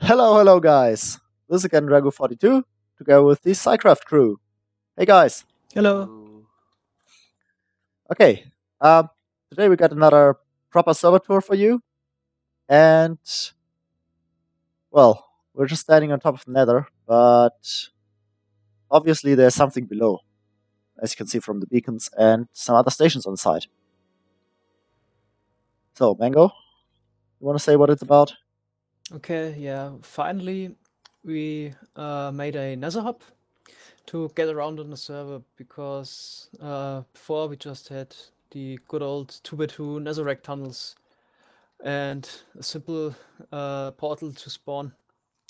Hello, guys. This is again Drago42 together with the SciCraft crew. Hey, guys. Hello. Okay. Um, Today we got another proper server tour for you, and well, we're just standing on top of the Nether, but obviously there's something below, as you can see from the beacons and some other stations on the side. So, Mango, you want to say what it's about? Okay, yeah. Finally, we made a Nether hub to get around on the server because before we just had the good old 2x2 Netherrack tunnels and a simple portal to spawn.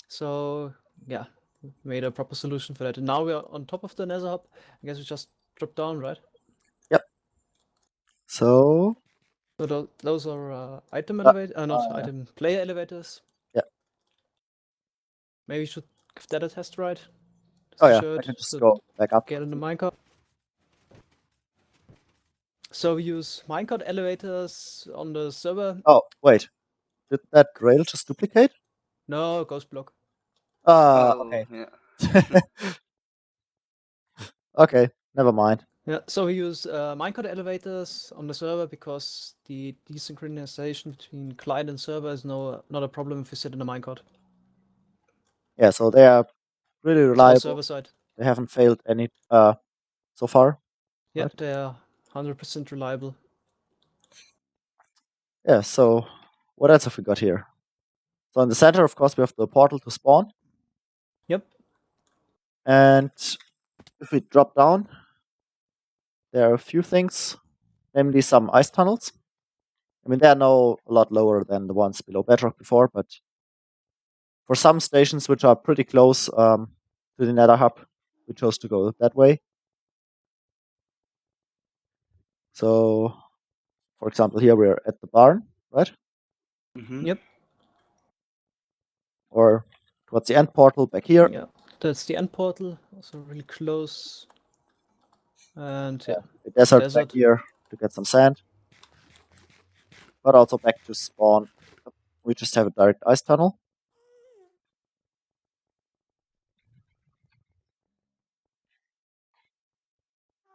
So yeah, we made a proper solution for that. And now we are on top of the Nether hub. I guess we just drop down, right? Yep. So, So those are item elevators, not item player elevators. yeah. Maybe we should give that a test ride. Oh yeah, I can just go back up. Get in the minecart. So we use minecart elevators on the server. Oh, wait. Did that rail just duplicate? No, ghost block. Okay. Yeah. Okay, never mind. Yeah, so we use minecart elevators on the server because the desynchronization between client and server is not a problem if you sit in a minecart. Yeah, so they are really reliable. Server side. They haven't failed any so far. Yeah, right? they are 100% reliable. Yeah, so what else have we got here? So in the center, of course, we have the portal to spawn. Yep. And if we drop down, there are a few things, namely some ice tunnels. I mean, they are now a lot lower than the ones below bedrock before, but for some stations which are pretty close to the Nether hub, we chose to go that way. So, for example, here we're at the barn, right? Mm-hmm. Yep. Or towards the end portal back here. Yeah, that's the end portal, also really close. And yeah, the desert back here to get some sand. But also back to spawn, we just have a direct ice tunnel.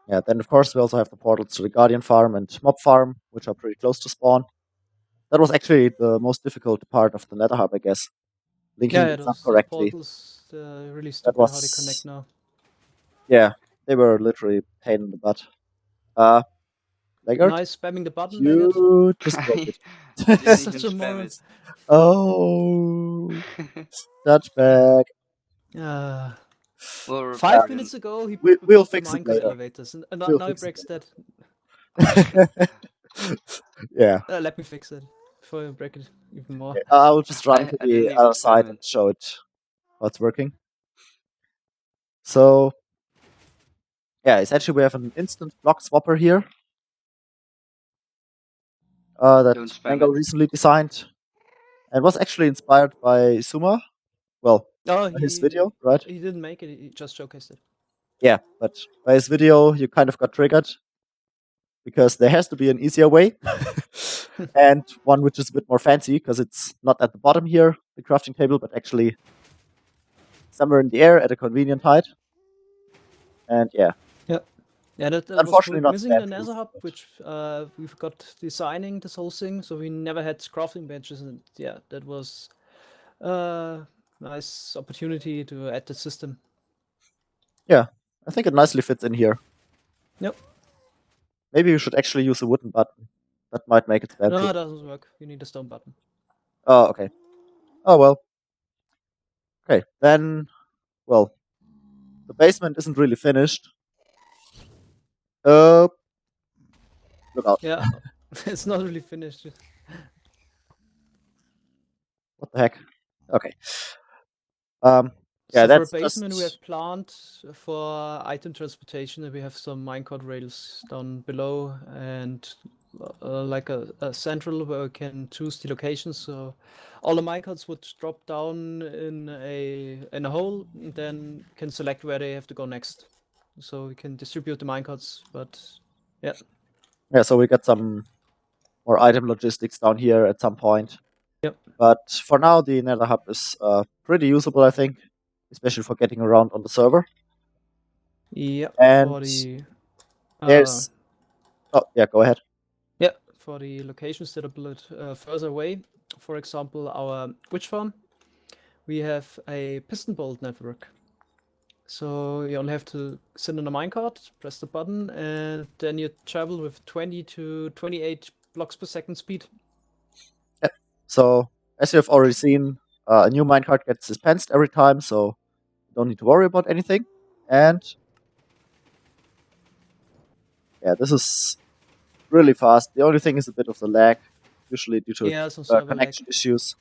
Yeah, then of course we also have the portals to the Guardian Farm and Mob Farm, which are pretty close to spawn. That was actually the most difficult part of the Nether hub, I guess. Linking them up correctly. Portals, really stupid how they connect now. Yeah, they were literally pain in the butt. Laggard? Nice spamming the button, You just broke it. Such a moron. Oh, touchback. 5 minutes ago, he we'll fix it later. Elevators, and now he breaks that. Yeah. Let me fix it before you break it even more. I will just run to the other side and show it how it's working. So, yeah, essentially we have an instant block swapper here that Mango recently designed and was actually inspired by Suma. Well, his video, right? He didn't make it, he just showcased it. Yeah, but by his video, you kind of got triggered because there has to be an easier way and one which is a bit more fancy because it's not at the bottom here, the crafting table, but actually somewhere in the air at a convenient height. And yeah. Yeah, that unfortunately was missing the Nether hub, which we forgot designing this whole thing, so we never had crafting benches, and yeah, that was a nice opportunity to add the system. Yeah, I think it nicely fits in here. Yep. Maybe you should actually use a wooden button. That might make it spell. No, it doesn't work. You need a stone button. Oh, okay. Oh, well. Okay, then, well, the basement isn't really finished. Look out. Yeah, it's not really finished. What the heck? Okay. Yeah, so that's for a basement, we have planned for item transportation, and we have some minecart rails down below, and like a central where we can choose the locations. So all the minecarts would drop down in a hole, and then can select where they have to go next. So we can distribute the minecarts, but yeah. Yeah, so we got some more item logistics down here at some point. Yep. But for now, the Nether Hub is pretty usable, I think, especially for getting around on the server. Yep. And Uh, there's oh yeah, go ahead. yeah, for the locations that are a bit further away, for example, our witch farm, we have a piston bolt network. So you only have to send in a minecart, press the button, and then you travel with 20 to 28 blocks per second speed. Yeah. So as you have already seen, a new minecart gets dispensed every time, so you don't need to worry about anything. And yeah, this is really fast. The only thing is a bit of the lag, usually due to Yeah, some server lag. connection issues.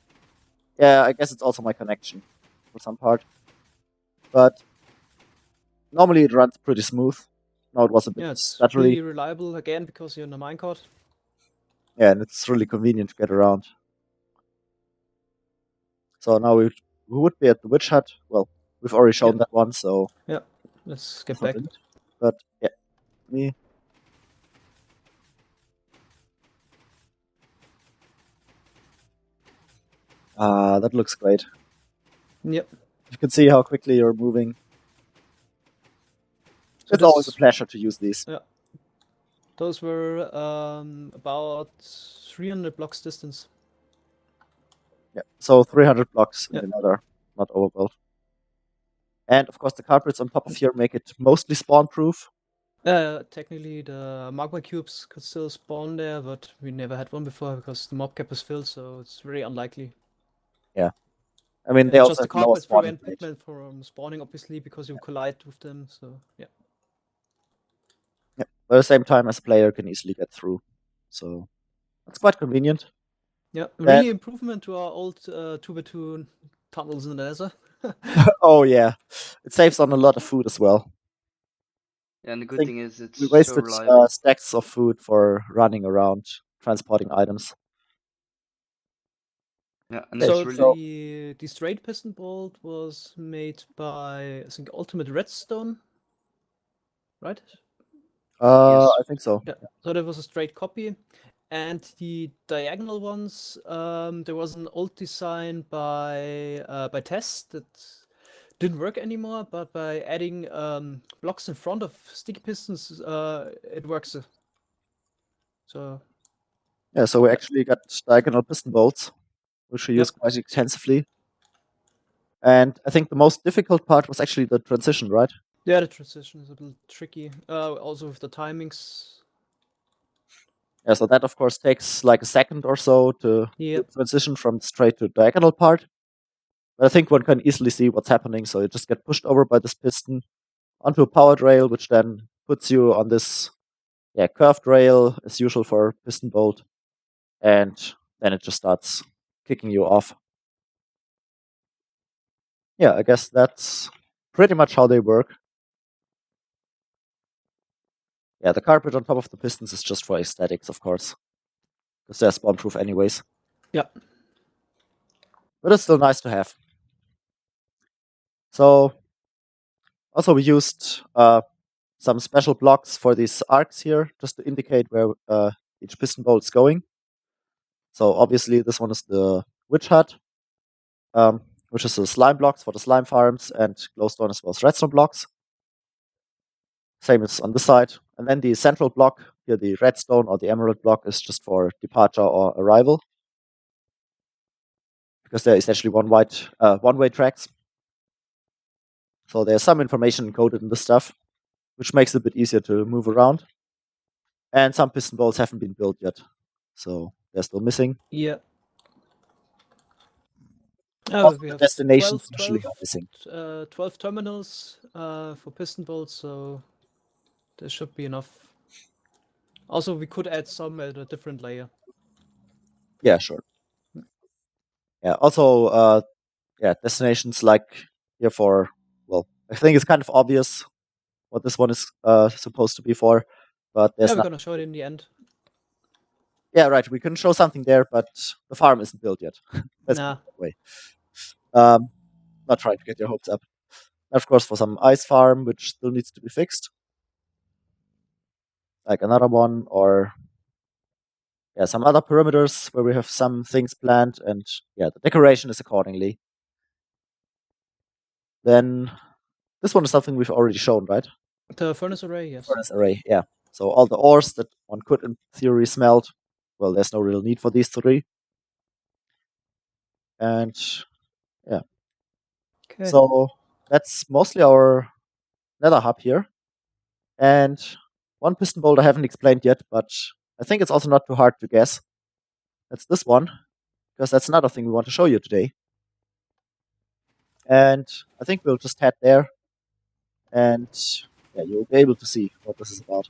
Yeah, I guess it's also my connection for some part. But normally it runs pretty smooth. Now it was a bit Yeah, it's stuttery. pretty reliable again because you're in a minecart. Yeah, and it's really convenient to get around. So now we would be at the witch hut. Well, we've already shown Yeah. that one, so Yeah, let's get that's not back. in it. But yeah, me. That looks great. Yep. You can see how quickly you're moving. So It's always a this, pleasure to use these. yeah, those were about 300 blocks distance. Yeah, so 300 blocks in Yeah. the nether, not overbuilt. And of course, the carpets on top of here make it mostly spawn proof. Technically, the magma cubes could still spawn there, but we never had one before because the mob cap is filled, so it's very unlikely. Yeah, I mean, they And also just the have lower carpets spawning prevent rate. pigmen from spawning, obviously, because you collide with them. So yeah, Yeah, but at the same time, as a player, can easily get through. So that's quite convenient. yeah, And really improvement to our old 2x2 tunnels in the Nether. oh yeah, it saves on a lot of food as well. And the I good think thing is it's we so wasted reliable. stacks of food for running around transporting items. Yeah, and Okay, it's So really the straight piston bolt was made by, I think, Ultimate Redstone, right? yes. I think so. Yeah. So there was a straight copy, and the diagonal ones, there was an old design by Test that didn't work anymore, but by adding blocks in front of sticky pistons, it works. So Yeah, so we yeah, actually got diagonal piston bolts, which we use yep. quite extensively. And I think the most difficult part was actually the transition, right? Yeah, the transition is a little tricky. Also with the timings. Yeah, so that of course takes like a second or so to Yep. transition from straight to diagonal part. But I think one can easily see what's happening. So you just get pushed over by this piston onto a powered rail, which then puts you on this curved rail as usual for piston bolt, and then it just starts kicking you off. Yeah, I guess that's pretty much how they work. Yeah, the carpet on top of the pistons is just for aesthetics, of course, because they're spawn proof anyways. Yeah. But it's still nice to have. So also we used some special blocks for these arcs here, just to indicate where each piston bolt is going. So obviously this one is the witch hut, which is the slime blocks for the slime farms, and glowstone is for redstone blocks. Same as on this side. And then the central block, here the redstone or the emerald block, is just for departure or arrival. Because there is actually one-way tracks. So there's some information encoded in this stuff, which makes it a bit easier to move around. And some piston bolts haven't been built yet, so they're still missing. Yeah. Also, We the have destinations usually are missing. 12 terminals for piston bolts, so there should be enough. Also, we could add some at a different layer. Yeah, sure. Yeah. Also, destinations like here for, well, I think it's kind of obvious what this one is supposed to be for, but Yeah, there's we're not. gonna show it in the end. Yeah, right. We can show something there, but the farm isn't built yet. Let's put Nah. it that way. Um, not trying to get your hopes up. And of course, for some ice farm, which still needs to be fixed, like another one, or some other perimeters where we have some things planned, and the decoration is accordingly. Then this one is something we've already shown, right? The furnace array, yes. Furnace array, yeah. So all the ores that one could in theory smelt, well, there's no real need for these 3. And Okay. so that's mostly our nether hub here. And one piston bolt I haven't explained yet, but I think it's also not too hard to guess. That's this one, because that's another thing we want to show you today. And I think we'll just head there, and you'll be able to see what this is about.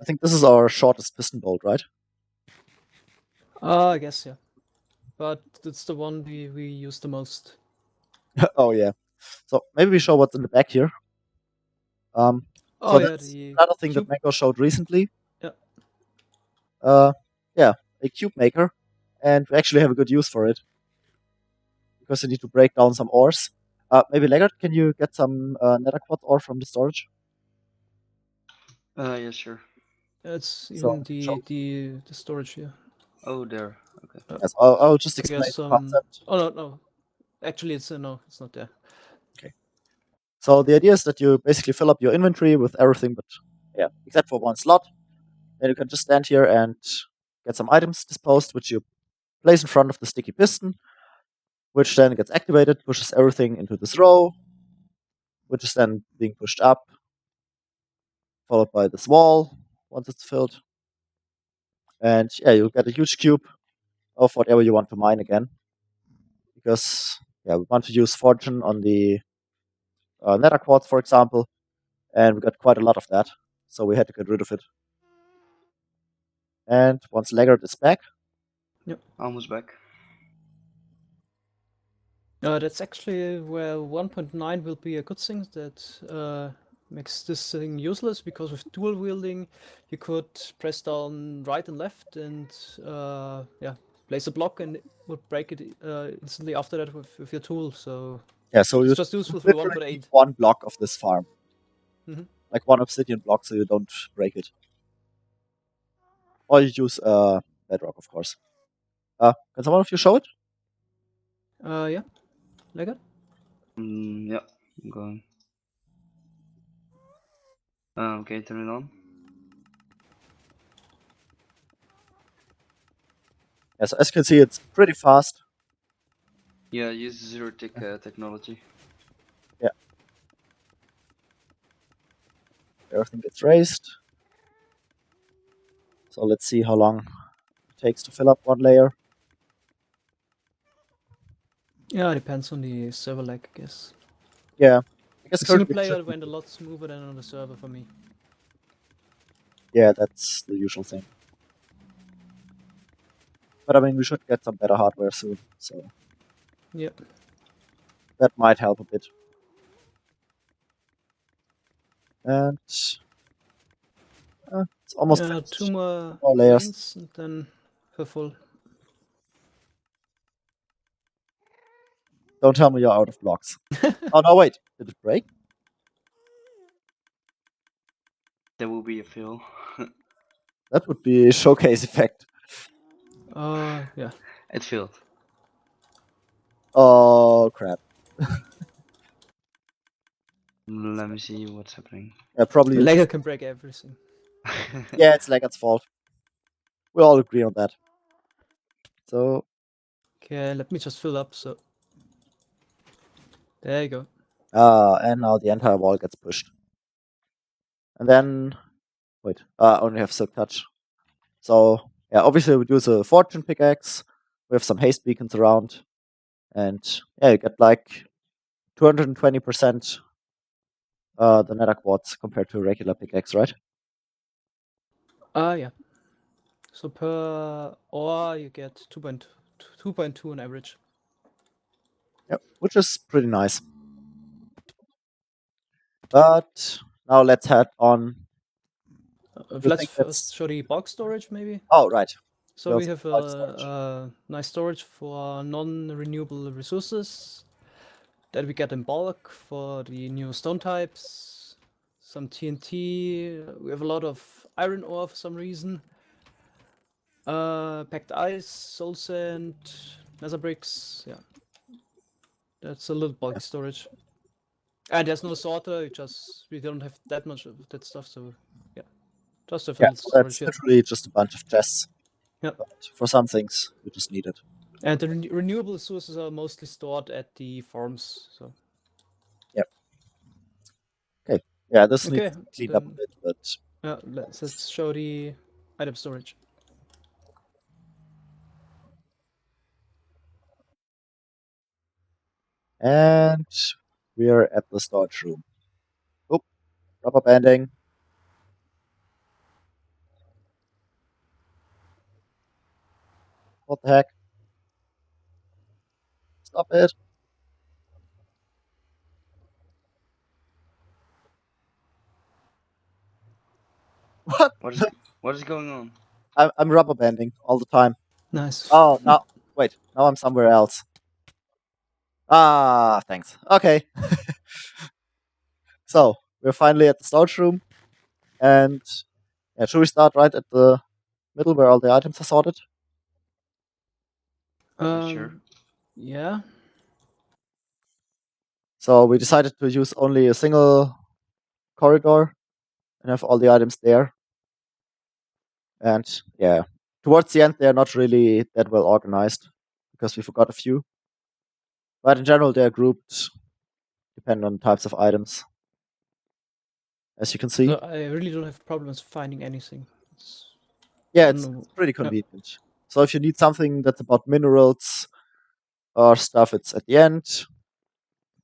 I think this is our shortest piston bolt, right? I guess, yeah. But it's the one we use the most. Oh yeah. So maybe we show what's in the back here. Oh so yeah, that's the another thing cube. that Mako showed recently. Yeah. A cube maker, and we actually have a good use for it because you need to break down some ores. Maybe Laggard, can you get some nether quartz ore from the storage? Yeah, sure. It's So, even the storage here. Oh, there. Okay. Yes, I'll just I explain guess the concept. Oh no. Actually, it's no, it's not there. Okay. So the idea is that you basically fill up your inventory with everything, but except for one slot. Then you can just stand here and get some items disposed, which you place in front of the sticky piston, which then gets activated, pushes everything into this row, which is then being pushed up, followed by this wall once it's filled. And you'll get a huge cube of whatever you want to mine again. Because we want to use fortune on the nether quartz, for example, and we got quite a lot of that, so we had to get rid of it. And once Laggard is back, Almost back. That's actually where 1.9 will be a good thing that makes this thing useless, because with dual wielding you could press down right and left and place a block and it would break it instantly after that with your tool. So so it's you just useful for literally 1.8. need one block of this farm, Mhm. like one obsidian block, so you don't break it. Or you use bedrock, of course. Can someone of you show it? Yeah, like that. Yeah, I'm going. Okay, turn it on. So as you can see, it's pretty fast. Yeah, use zero-tick technology. Yeah. Everything gets raised. So let's see how long it takes to fill up one layer. Yeah, it depends on the server lag, I guess. Yeah. I guess The single currently it player should be- went a lot smoother than on the server for me. Yeah, that's the usual thing. But I mean, we should get some better hardware soon, so Yeah. that might help a bit. And it's almost finished. 2 more layers. lanes and then we're full. Don't tell me you're out of blocks. Oh no, wait, did it break? There will be a fill. That would be a showcase effect. Yeah. It filled. Oh crap. Let me see what's happening. Yeah, probably. Lego can break everything. Yeah, it's Laggard's fault. We all agree on that. So Okay, let me just fill up. So there you go. and now the entire wall gets pushed. And then wait, I only have silk touch. So obviously we use a fortune pickaxe. We have some haste beacons around, and you get like 220% the nether quartz compared to a regular pickaxe, right? Yeah. So per ore you get 2.2 on average. Yep, which is pretty nice. But now let's head on. Let's first show the bulk storage, maybe. Oh, right. So we have a nice storage for non-renewable resources that we get in bulk for the new stone types. some TNT. We have a lot of iron ore for some reason. Packed ice, soul sand, nether bricks. Yeah, that's a little bulky storage. And there's no sorter. We don't have that much of that stuff. So yeah, just a Yeah, little so storage that's here. literally just a bunch of chests. Yep. But for some things, we just need it. And the renewable sources are mostly stored at the farms. So. Yep. Okay. Yeah, this Okay, needs to be cleaned up a bit, but yeah, let's show the item storage. and we're at the storage room. Oop, rubber banding. What the heck? Stop it. What? What is going on? I'm rubber banding all the time. Nice. Oh, now, wait, now I'm somewhere else. Ah, thanks. Okay. So, we're finally at the storage room. And yeah, should we start right at the middle where all the items are sorted? Sure. Yeah. So we decided to use only a single corridor and have all the items there. And yeah, towards the end, they're not really that well organized because we forgot a few. But in general, they're grouped depending on types of items, as you can see. So I really don't have problems finding anything. Yeah, it's pretty convenient. So if you need something that's about minerals or stuff, it's at the end.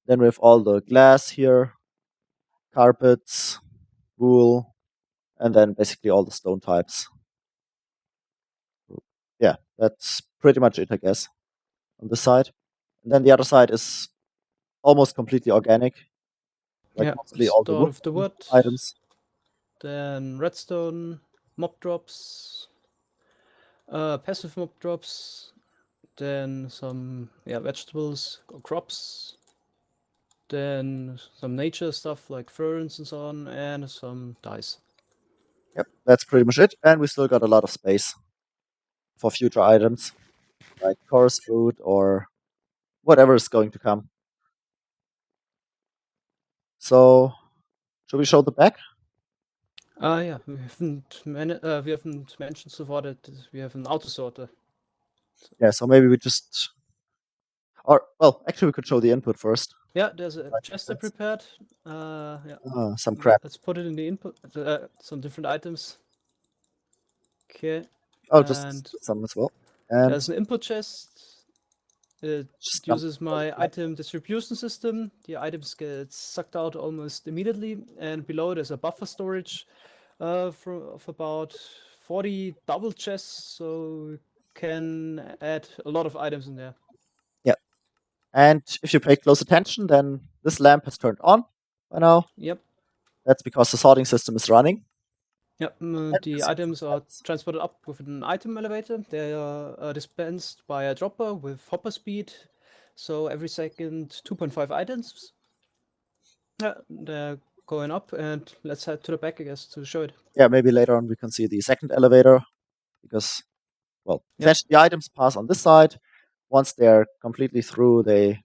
Then we have all the glass here, carpets, wool, and then basically all the stone types. Yeah, that's pretty much it, I guess, on this side. And then the other side is almost completely organic. Like mostly all the start with the wood items. Then redstone, mob drops, passive mob drops, then some vegetables or crops, then some nature stuff like ferns and so on, and some dyes. Yep, that's pretty much it. And we still got a lot of space for future items, like chorus fruit or whatever is going to come. So, should we show the back? Yeah, we haven't mentioned so far that we have an auto sorter. Yeah, so maybe we just, or well, actually we could show the input first. Yeah, there's a chest I prepared. Some crap. Let's put it in the input. Some different items. Okay. Oh, just some as well. And there's an input chest. It uses my item distribution system. The items get sucked out almost immediately, and below there's a buffer storage of about 40 double chests, so you can add a lot of items in there. Yeah. And if you pay close attention, then this lamp has turned on by now. Yep. That's because the sorting system is running. Yep, the items are transported up with an item elevator. They are dispensed by a dropper with hopper speed. So every second, 2.5 items. Yeah, they're going up, and let's head to the back, I guess, to show it. Yeah, maybe later on we can see the second elevator because, well, essentially the items pass on this side. Once they're completely through, they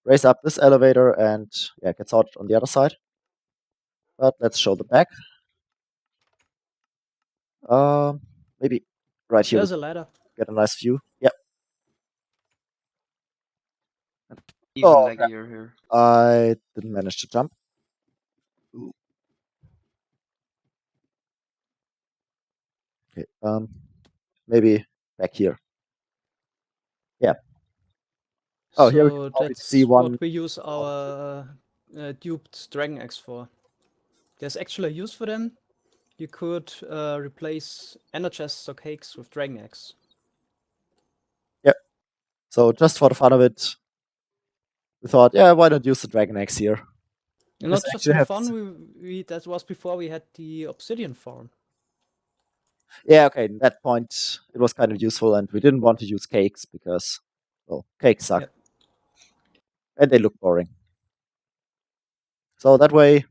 raise up this elevator and get sorted on the other side. But let's show the back. Maybe right here. There's a ladder. Get a nice view. Yep. Even laggier here. I didn't manage to jump. Ooh. Okay. Maybe back here. Yeah. Oh, so here we can that's see one. what we use our duped dragon eggs for. There's actually a use for them. You could replace ender chests or cakes with dragon eggs. Yep. So just for the fun of it, we thought, why not use the dragon eggs here? And not just for fun. That was before we had the obsidian farm. Yeah, okay. At that point, it was kind of useful, and we didn't want to use cakes because, well, cakes suck. Yep. And they look boring. So that way,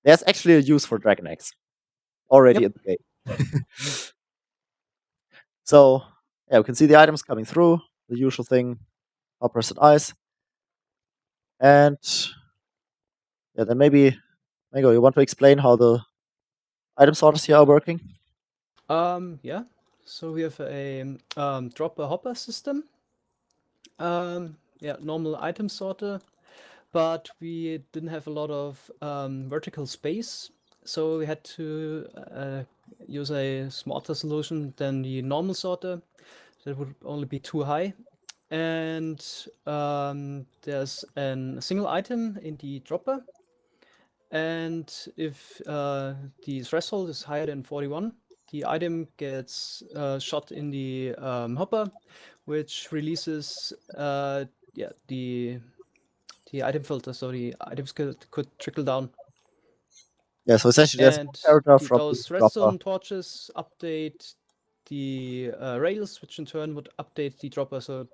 there's actually a use for dragon eggs already in the game. So yeah, we can see the items coming through, the usual thing, hoppers and ice. And yeah, then maybe Mango, you want to explain how the item sorters here are working? Yeah. So we have a dropper hopper system. Yeah, normal item sorter, but we didn't have a lot of vertical space, so we had to use a smarter solution than the normal sorter. That would only be too high. And there's a single item in the dropper, and if the threshold is higher than 41, the item gets shot in the hopper, which releases yeah, the item filter, so the items could trickle down. Yeah, so essentially there's And one paragraph from those the dropper. redstone torches update the rails, which in turn would update the dropper. So,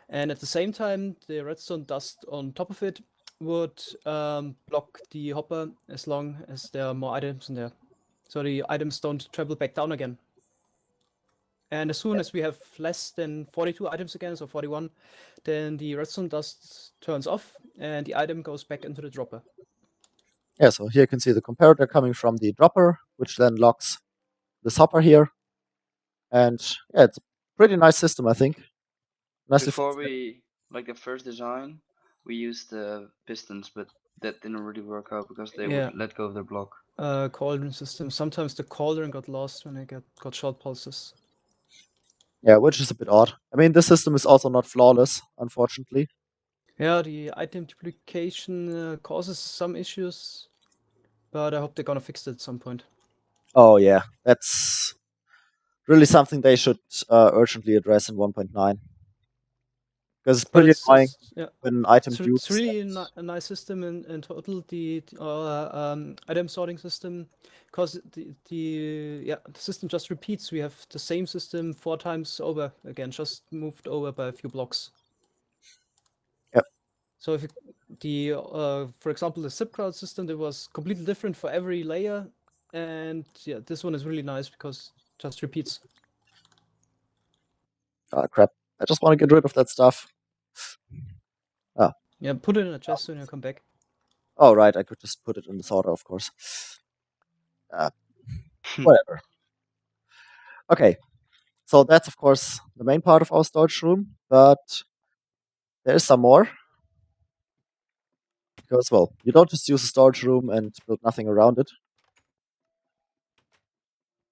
and at the same time, the redstone dust on top of it would block the hopper as long as there are more items in there, so the items don't travel back down again. And as soon as we have less than 42 items again, so 41, then the redstone dust turns off and the item goes back into the dropper. Yeah, so here you can see the comparator coming from the dropper, which then locks this hopper here. And yeah, it's a pretty nice system, I think. Nicely Before fixed. we, like the first design, we used the pistons, but that didn't really work out because they Yeah. would let go of their block. Cauldron system. Sometimes the cauldron got lost when I got short pulses. Yeah, which is a bit odd. I mean, this system is also not flawless, unfortunately. Yeah, the item duplication causes some issues, but I hope they're gonna fix it at some point. Oh yeah, that's really something they should urgently address in 1.9. Because it's But pretty annoying yeah, when an item it's dupes. really a nice system in total. The item sorting system, because the system just repeats. We have the same system 4 times over again, just moved over by a few blocks. Yep. So if for example, the SciCraft system, that was completely different for every layer, and yeah, this one is really nice because it just repeats. Ah, crap. I just want to get rid of that stuff. Ah. Yeah, put it in a chest when you come back. Oh, right. I could just put it in the sorter, of course. Whatever. Okay. So that's, of course, the main part of our storage room. But there is some more. Because, well, you don't just use a storage room and build nothing around it.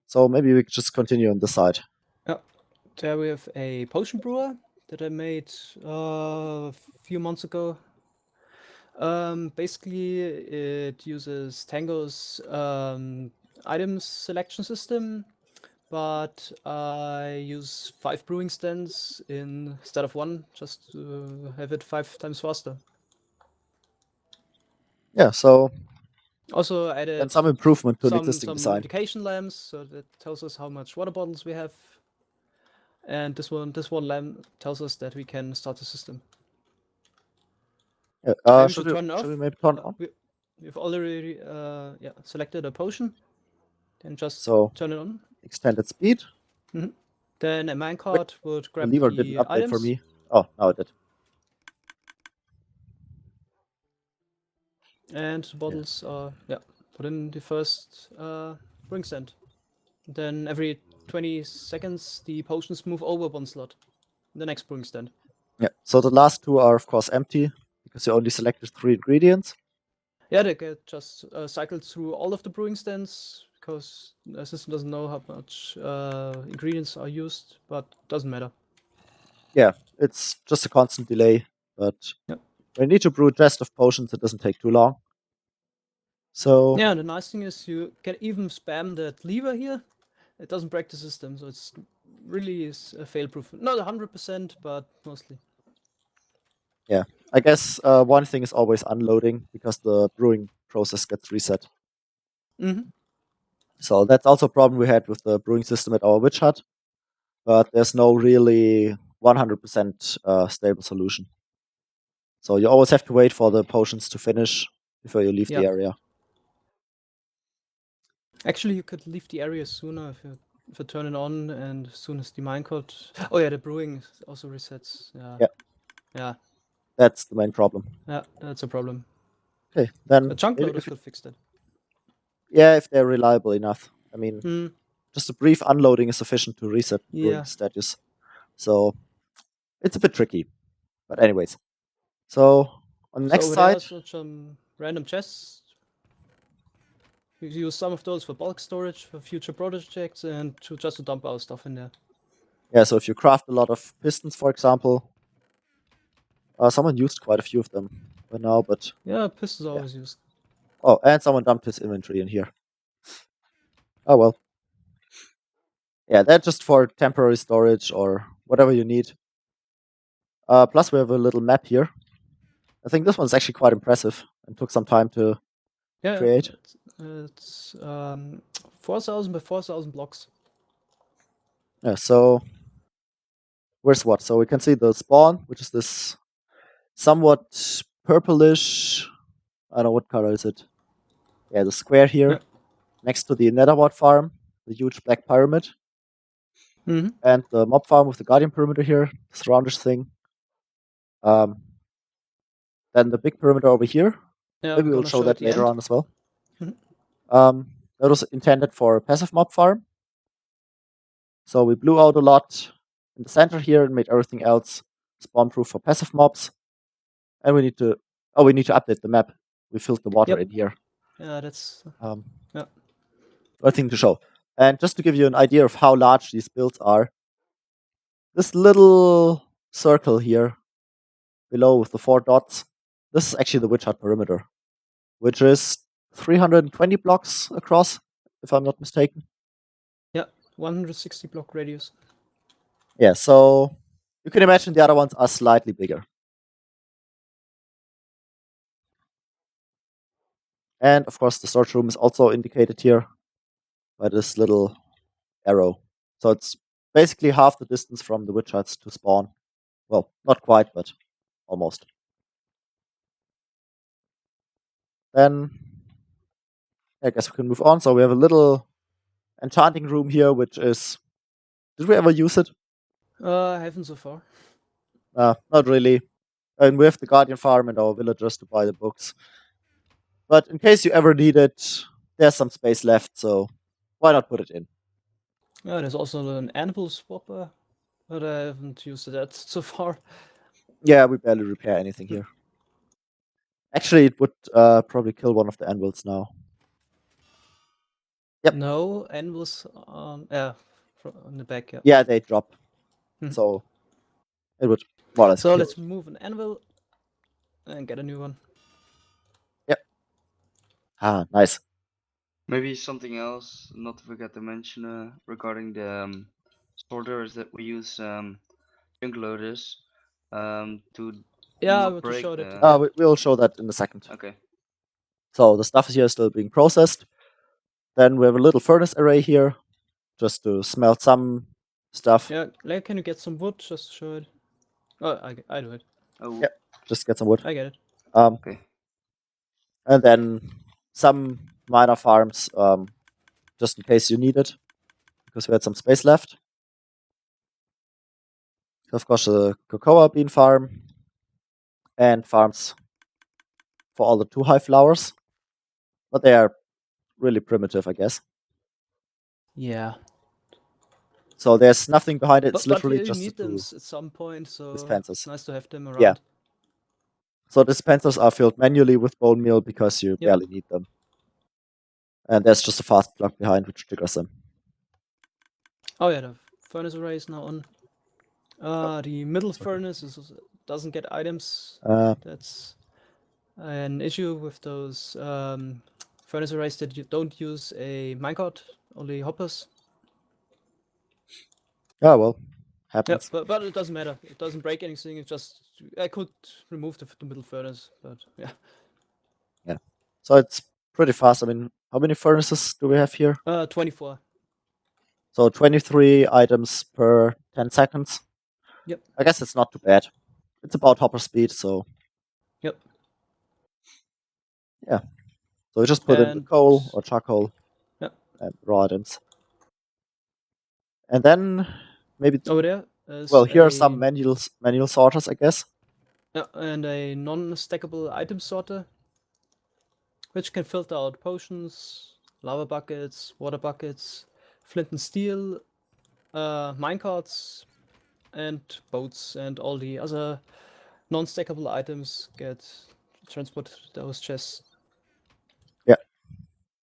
So maybe we could just continue on this side. Yeah, there we have a potion brewer that I made a few months ago. Basically, it uses Tango's item selection system, but I use 5 brewing stands instead of 1, just to have it 5 times faster. Yeah, so Also added and some improvement to an some existing design. indication lamps, so that tells us how much water bottles we have. And this one lamp tells us that we can start the system. Yeah, Maybe we should should turn it off. we maybe turn it on? We've already selected a potion. Then just So turn it on. extended speed. Then a minecart would The grab lever didn't the update items. for me. Oh, now it did. And the bottles are put in the first brewing stand. Then every 20 seconds the potions move over 1 slot. The next brewing stand. Yeah. So the last 2 are of course empty because you only selected 3 ingredients. Yeah, they get just cycled through all of the brewing stands because the system doesn't know how much ingredients are used, but doesn't matter. Yeah, it's just a constant delay, but Yep. when you need to brew a chest of potions, it doesn't take too long. So yeah, the nice thing is you can even spam that lever here. It doesn't break the system, so it's really fail-proof. Not 100%, but mostly. yeah, I guess one thing is always unloading because the brewing process gets reset. So that's also a problem we had with the brewing system at our witch hut, but there's no really 100% stable solution. So you always have to wait for the potions to finish before you leave the area. Actually, you could leave the area sooner if you turn it on, and as soon as the minecart. Oh yeah, the brewing also resets. Yeah. Yeah. Yeah. That's the main problem. Yeah, that's a problem. Okay, then The chunk if loaders could fix that. if they're reliable enough. I mean, Hmm. just a brief unloading is sufficient to reset the brewing Yeah. status. So it's a bit tricky. But anyways, so on the So next over there side, are some random chests. We use some of those for bulk storage for future projects and just to dump our stuff in there. yeah. So if you craft a lot of pistons, for example, someone used quite a few of them by now, but Yeah, pistons are always used. oh, and someone dumped his inventory in here. Oh well. Yeah, that's just for temporary storage or whatever you need. Plus, we have a little map here. I think this one's actually quite impressive and took some time to Yeah, create. it's 4,000 by 4,000 blocks. Yeah, so where's what? So we can see the spawn, which is this somewhat purplish. I don't know what color is it. Yeah, the square here Yeah. next to the Netherwart farm, the huge black pyramid, Mm-hmm. and the mob farm with the guardian perimeter here, this roundish thing. Then the big perimeter over here. Yeah, Maybe we're we'll gonna show show at that the later end. on as well. Mhm. That was intended for a passive mob farm. So we blew out a lot in the center here and made everything else spawn proof for passive mobs. And we need to update the map. We filled the water Yep. in here. Yeah, that's yeah. One thing to show. And just to give you an idea of how large these builds are, this little circle here below with the 4 dots, this is actually the witch hut perimeter, which is 320 blocks across, if I'm not mistaken. Yeah, 160 block radius. Yeah, so you can imagine the other ones are slightly bigger. And of course, the storage room is also indicated here by this little arrow. So it's basically half the distance from the witch huts to spawn. Well, not quite, but almost. Then I guess we can move on. So we have a little enchanting room here, which is. Did we ever use it? I haven't so far. Not really. And we have the Guardian Farm and our villagers to buy the books. But in case you ever need it, there's some space left, so why not put it in? Yeah, there's also an anvil swapper, but I haven't used that so far. Yeah, we barely repair anything here. Actually, it would probably kill one of the anvils now. Yep. No, anvils on the back. Yeah. Yeah, they drop. Mhm. So it would more or less So kill let's it. move an anvil and get a new one. Ah, nice. Maybe something else not to forget to mention regarding the sorter is that we use Jingle loaders to Yeah, I not want to break show the. that. We'll show that in a second. Okay. So the stuff here is still being processed. Then we have a little furnace array here, just to smelt some stuff. Yeah, like, can you get some wood? Just show it. Oh, I do it. Oh. Yep. Just get some wood. I get it. Okay. And then some minor farms, just in case you need it, because we had some space left. Of course, a cocoa bean farm and farms for all the 2 high flowers, but they are really primitive, I guess. Yeah. So there's nothing behind it. It's But literally you just need the them 2 at some point, so dispensers. it's nice to have them around. Yeah. So dispensers are filled manually with bone meal because you Yep. barely need them. And there's just a fast plug behind which triggers them. Oh yeah, the furnace array is now on. The middle furnace doesn't get items. That's an issue with those furnace arrays that you don't use a minecart, only hoppers. Yeah, well, Yeah, happens. but it doesn't matter. It doesn't break anything. It just I could remove the middle furnace, but yeah. Yeah. So it's pretty fast. I mean, how many furnaces do we have here? 24. So 23 items per 10 seconds. Yep. I guess it's not too bad. It's about hopper speed, so. Yep. Yeah. So we just put in the And- coal or charcoal. Yep. and raw items. And then maybe Over there is well, here are some manual sorters, I guess. and a non-stackable item sorter, which can filter out potions, lava buckets, water buckets, flint and steel, minecarts, and boats, and all the other non-stackable items get transported to those chests. Yeah.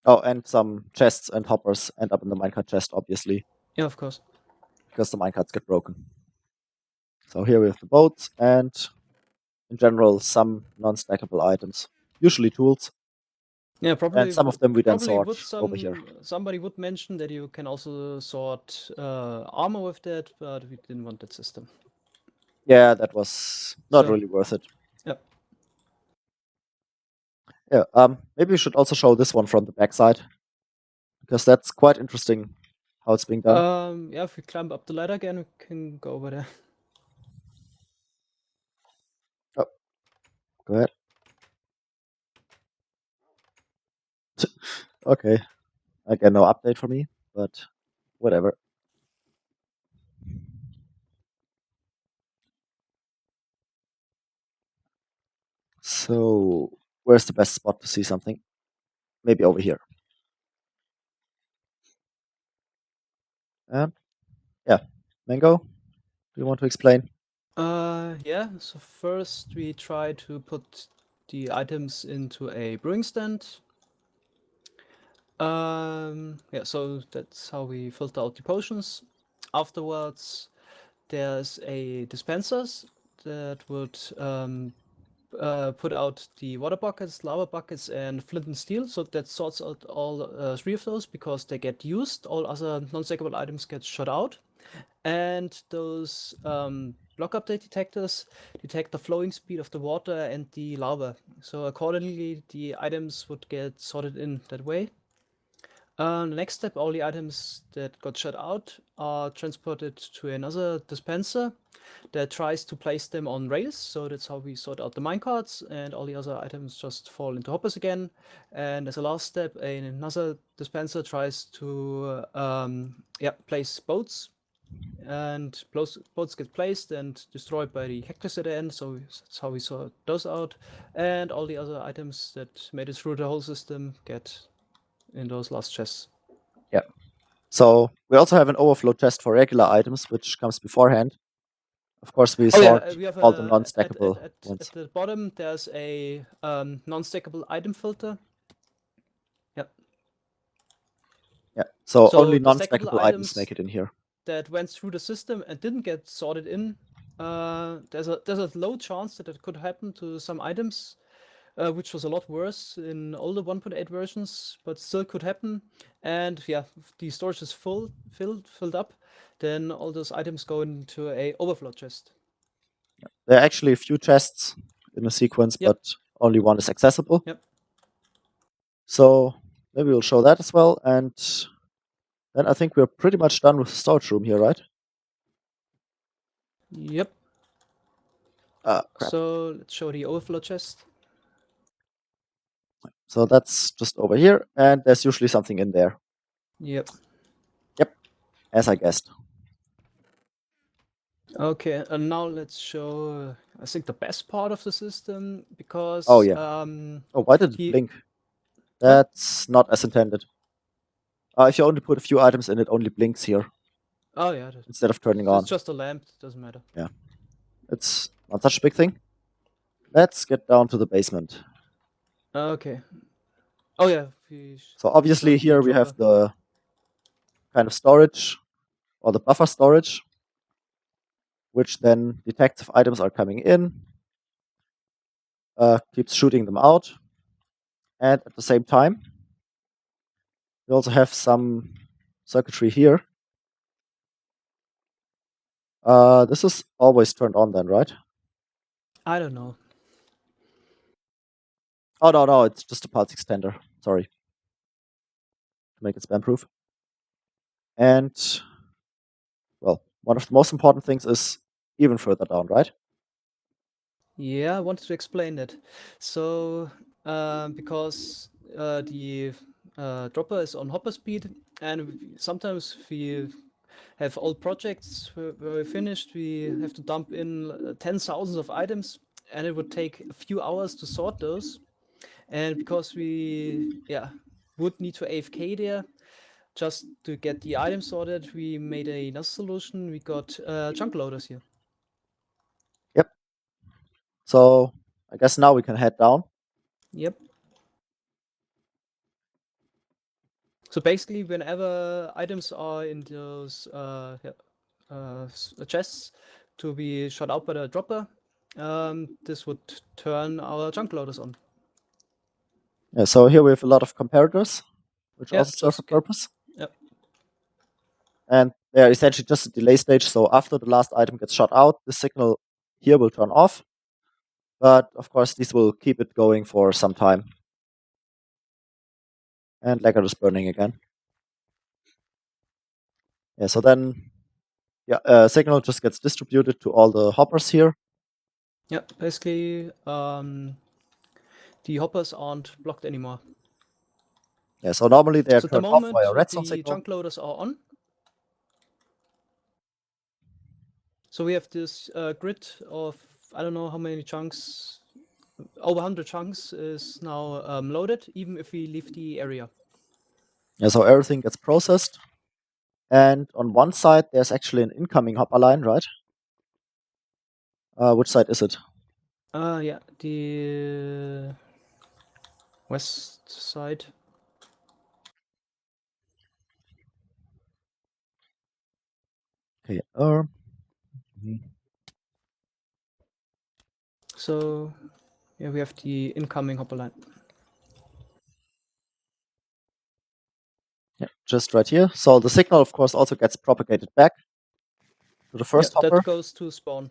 Oh, and some chests and hoppers end up in the minecart chest, obviously, Yeah, of course. because the minecarts get broken. So here we have the boats and, in general, some non-stackable items, usually tools. Yeah, probably. And some of them we then probably sort would over here. somebody would mention that you can also sort armor with that, but we didn't want that system. Yeah, that was not So- really worth it. Yep. Yeah. Maybe we should also show this one from the backside, because that's quite interesting how it's being done. Yeah, if we climb up the ladder again, we can go over there. Go ahead. Okay. Again, no update for me, but whatever. So, where's the best spot to see something? Maybe over here. Yeah. Mango, do you want to explain? Yeah, so first we try to put the items into a brewing stand. Yeah, so that's how we filter out the potions. Afterwards, there's a dispensers that would put out the water buckets, lava buckets, and flint and steel. So that sorts out all three of those because they get used. All other non-stackable items get shut out. And those block update detectors detect the flowing speed of the water and the lava. So accordingly, the items would get sorted in that way. The next step, all the items that got shut out are transported to another dispenser that tries to place them on rails. So that's how we sort out the minecarts, and all the other items just fall into hoppers again. And as a last step, another dispenser tries to place boats, and boats get placed and destroyed by the hectors at the end. So that's how we sort those out, and all the other items that made it through the whole system get in those last chests. Yeah. So we also have an overflow chest for regular items, which comes beforehand. Of course, we sort we have all the non-stackable at ones. the bottom. There's a non-stackable item filter. Yep. Yeah. So So only the stackable non-stackable items items make it in here. that went through the system and didn't get sorted in. There's a low chance that it could happen to some items, which was a lot worse in older 1.8 versions, but still could happen. And yeah, if the storage is filled up, then all those items go into a overflow chest. There are actually a few chests in the sequence, Yep. but only one is accessible. Yep. So maybe we'll show that as well. And then I think we're pretty much done with the storage room here, right? Yep. Crap. So let's show the overflow chest. So that's just over here, and there's usually something in there. Yep. Yep, as I guessed. Okay, and now let's show, I think, the best part of the system, because Oh, yeah. Oh, why did it he- blink? That's not as intended. If you only put a few items in, it only blinks here oh yeah, instead of turning on. it's just a lamp, it doesn't matter. Yeah, it's not such a big thing. Let's get down to the basement. Okay. Oh yeah. So obviously showed the here we have dropper. the kind of storage, or the buffer storage, which then detects if items are coming in, keeps shooting them out, and at the same time, we also have some circuitry here. This is always turned on then, right? I don't know. Oh, no, it's just a pulse extender. Sorry. To make it spam proof. And, well, one of the most important things is even further down, right? Yeah, I wanted to explain that. So, because the dropper is on hopper speed, and sometimes we have old projects where we finished. We have to dump in 10,000 of items, and it would take a few hours to sort those. And because we would need to AFK there just to get the items sorted, we made another solution. We got chunk loaders here. Yep. So I guess now we can head down. Yep. So basically, whenever items are in those chests to be shot out by the dropper, this would turn our chunk loaders on. Yeah, so here we have a lot of comparators, which Yeah, also serve a just purpose. Yep. And they're essentially just a delay stage, so after the last item gets shot out, the signal here will turn off. But of course, this will keep it going for some time. And Lagger is burning again. Yeah, so then signal just gets distributed to all the hoppers here. Yeah, basically, the hoppers aren't blocked anymore. Yeah, so normally they're So at the turned off moment, by a redstone the signal. chunk loaders are on. So we have this grid of, I don't know how many chunks, over 100 chunks is now loaded, even if we leave the area. Yeah, so everything gets processed. And on one side, there's actually an incoming hopper line, right? Which side is it? Yeah, the west side. Okay. So yeah, we have the incoming hopper line. Yeah, just right here. So the signal, of course, also gets propagated back to the first hopper. That goes to spawn.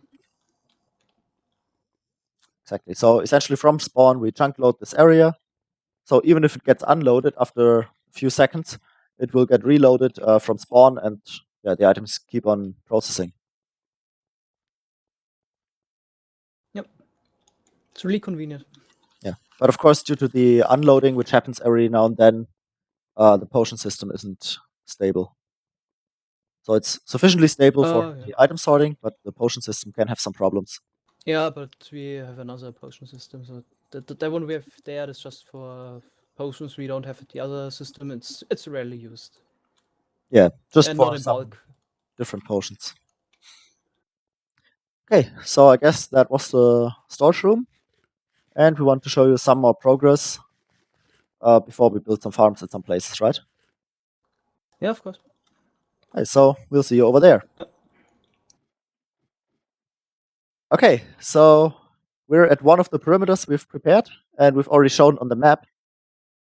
Exactly. So essentially from spawn, we chunk load this area. So even if it gets unloaded after a few seconds, it will get reloaded from spawn, and the items keep on processing. Yep. It's really convenient. Yeah. But of course, due to the unloading, which happens every now and then, the potion system isn't stable. So it's sufficiently stable for the item sorting, but the potion system can have some problems. Yeah, but we have another potion system, so that one we have there is just for potions. We don't have the other system. It's rarely used. Yeah, just and for not in some bulk. different potions. Okay, so I guess that was the storage room, and we want to show you some more progress before we build some farms at some places, right? Yeah, of course. Okay, so we'll see you over there. Okay, so we're at one of the perimeters we've prepared, and we've already shown on the map.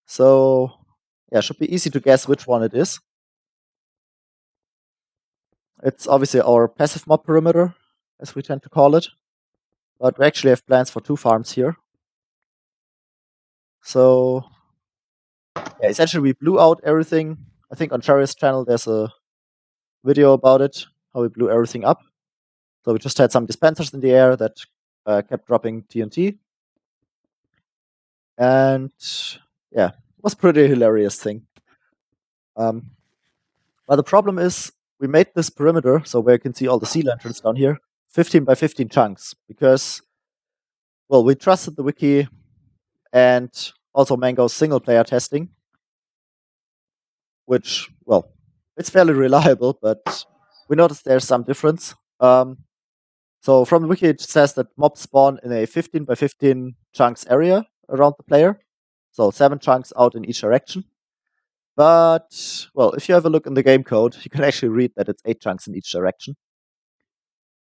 So yeah, should be easy to guess which one it is. It's obviously our passive mob perimeter, as we tend to call it. But we actually have plans for 2 farms here. So yeah, essentially we blew out everything. I think on Chariot's channel there's a video about it, how we blew everything up. So we just had some dispensers in the air that kept dropping TNT. And yeah, it was a pretty hilarious thing. But the problem is we made this perimeter, so where you can see all the sea lanterns down here, 15 by 15 chunks, because, well, we trusted the wiki and also Mango's single player testing, which, well, it's fairly reliable, but we noticed there's some difference. So from the wiki, it says that mobs spawn in a 15 by 15 chunks area around the player, so 7 chunks out in each direction. But, well, if you have a look in the game code, you can actually read that it's 8 chunks in each direction.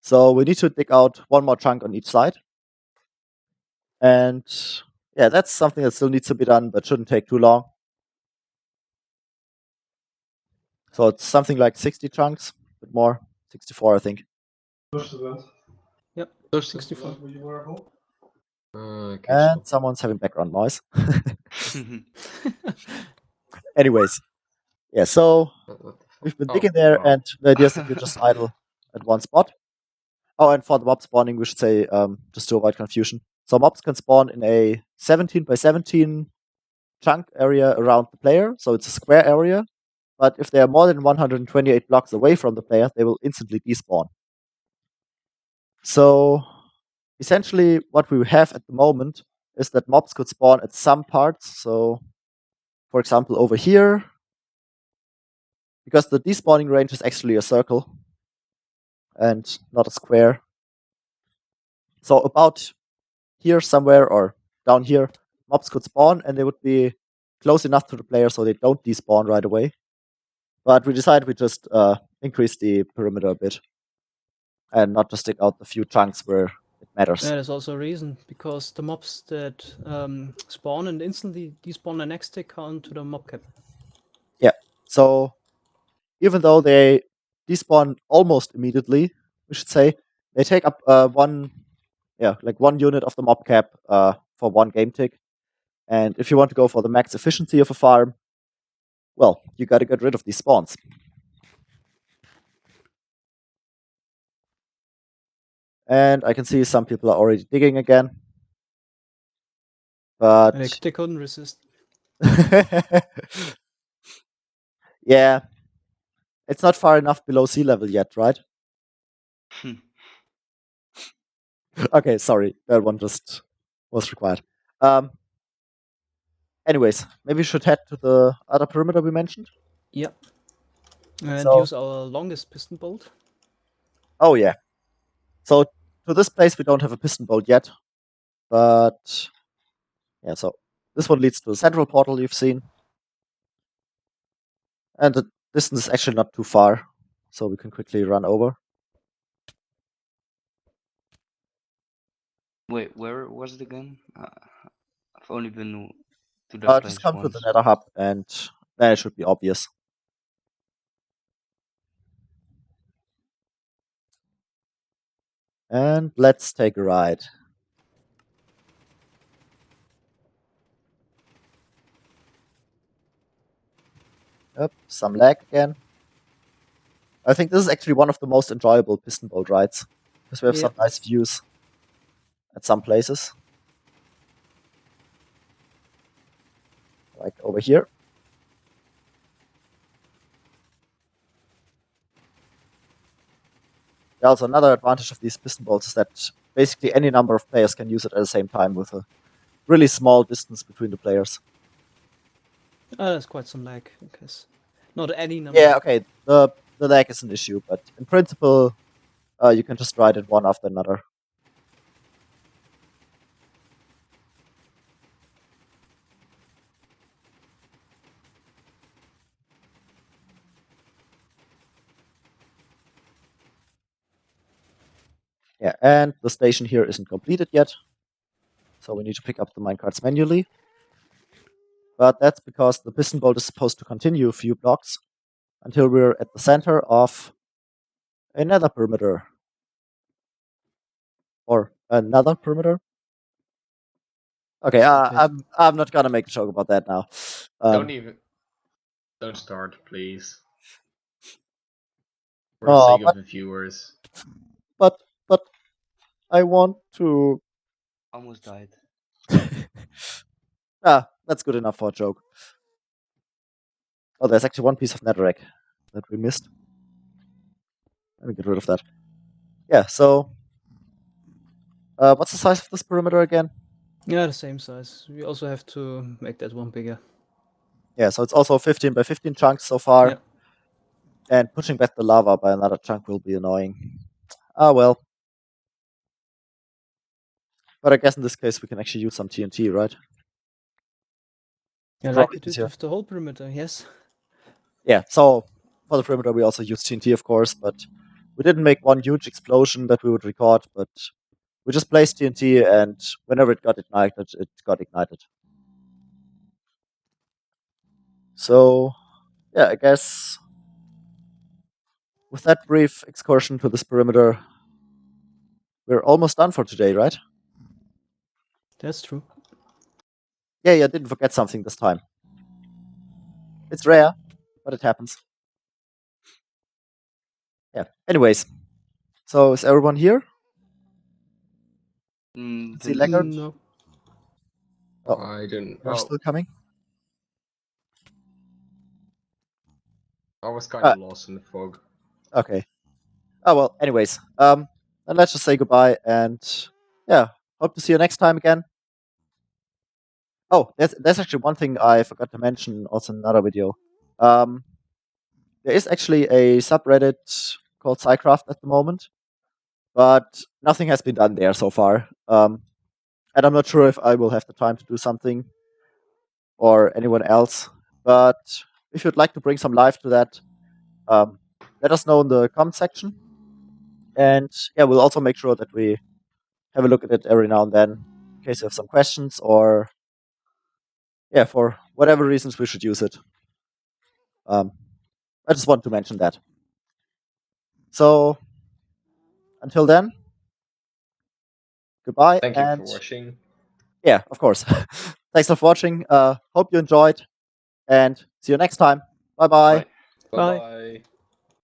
So we need to dig out 1 more chunk on each side. And yeah, that's something that still needs to be done, but shouldn't take too long. So it's something like 60 chunks, a bit more, 64, I think. Yep, 64. And someone's having background noise. Anyways, yeah, so we've been digging there, and the idea is that you just idle at one spot. Oh, and for the mob spawning, we should say, just to avoid confusion. So mobs can spawn in a 17 by 17 chunk area around the player. So it's a square area. but if they are more than 128 blocks away from the player, they will instantly despawn. So essentially what we have at the moment is that mobs could spawn at some parts. So for example over here, because the despawning range is actually a circle and not a square. So about here somewhere or down here, mobs could spawn and they would be close enough to the player so they don't despawn right away. But we decided we just increase the perimeter a bit and not just stick out the few chunks where it matters. Yeah, there's also a reason, because the mobs that spawn and instantly despawn the next tick count to the mob cap. Yeah. So even though they despawn almost immediately, we should say, they take up one unit of the mob cap for one game tick. And if you want to go for the max efficiency of a farm, well, you gotta get rid of these spawns. And I can see some people are already digging again. But They couldn't resist. yeah, it's not far enough below sea level yet, right? Okay, sorry, that one just was required. Anyways, maybe we should head to the other perimeter we mentioned. Yep. And So- use our longest piston bolt. Oh yeah. So to this place we don't have a piston bolt yet, but yeah. So this one leads to the central portal you've seen, and the distance is actually not too far, so we can quickly run over. Wait, where was it again? I've only been to that place Just come once. to the Nether Hub, and then it should be obvious. And let's take a ride. Yep, some lag again. I think this is actually one of the most enjoyable piston bolt rides, because we have some Yep. nice views at some places. Like over here. Also, another advantage of these piston bolts is that basically any number of players can use it at the same time with a really small distance between the players. There's quite some lag, because not any number. Yeah, okay, the lag is an issue, but in principle, you can just ride it one after another. Yeah, and the station here isn't completed yet, so we need to pick up the minecarts manually. But that's because the piston bolt is supposed to continue a few blocks until we're at the center of another perimeter. Or another perimeter? Okay, I'm not gonna make a joke about that now. Don't start, please. For Oh, the sake of the viewers. But I want to. Almost died. That's good enough for a joke. Oh, there's actually one piece of netherrack that we missed. Let me get rid of that. Yeah, so what's the size of this perimeter again? Yeah, the same size. We also have to make that one bigger. Yeah, so it's also 15 by 15 chunks so far. Yeah. And pushing back the lava by another chunk will be annoying. Ah, well. But I guess in this case we can actually use some TNT, right? Yeah, like we did with the whole perimeter, yes. Yeah, so for the perimeter we also used TNT, of course, but we didn't make one huge explosion that we would record, but we just placed TNT, and whenever it got ignited, it got ignited. So, yeah, I guess with that brief excursion to this perimeter, we're almost done for today, right? That's true. Yeah, I didn't forget something this time. It's rare, but it happens. Yeah, anyways. So, is everyone here? See Laggard? No. Oh, I didn't. you're still coming? I was kind of lost in the fog. Okay. Oh well. Anyways, then let's just say goodbye, and yeah, hope to see you next time again. Oh, there's actually one thing I forgot to mention also in another video. There is actually a subreddit called SciCraft at the moment, but nothing has been done there so far. And I'm not sure if I will have the time to do something or anyone else. But if you'd like to bring some life to that, let us know in the comment section. And yeah, we'll also make sure that we have a look at it every now and then in case you have some questions or yeah, for whatever reasons we should use it. I just want to mention that. So until then, goodbye. Thank you and for watching. yeah, of course. Thanks for watching. Hope you enjoyed, and see you next time. Bye bye. Bye. Bye. Bye.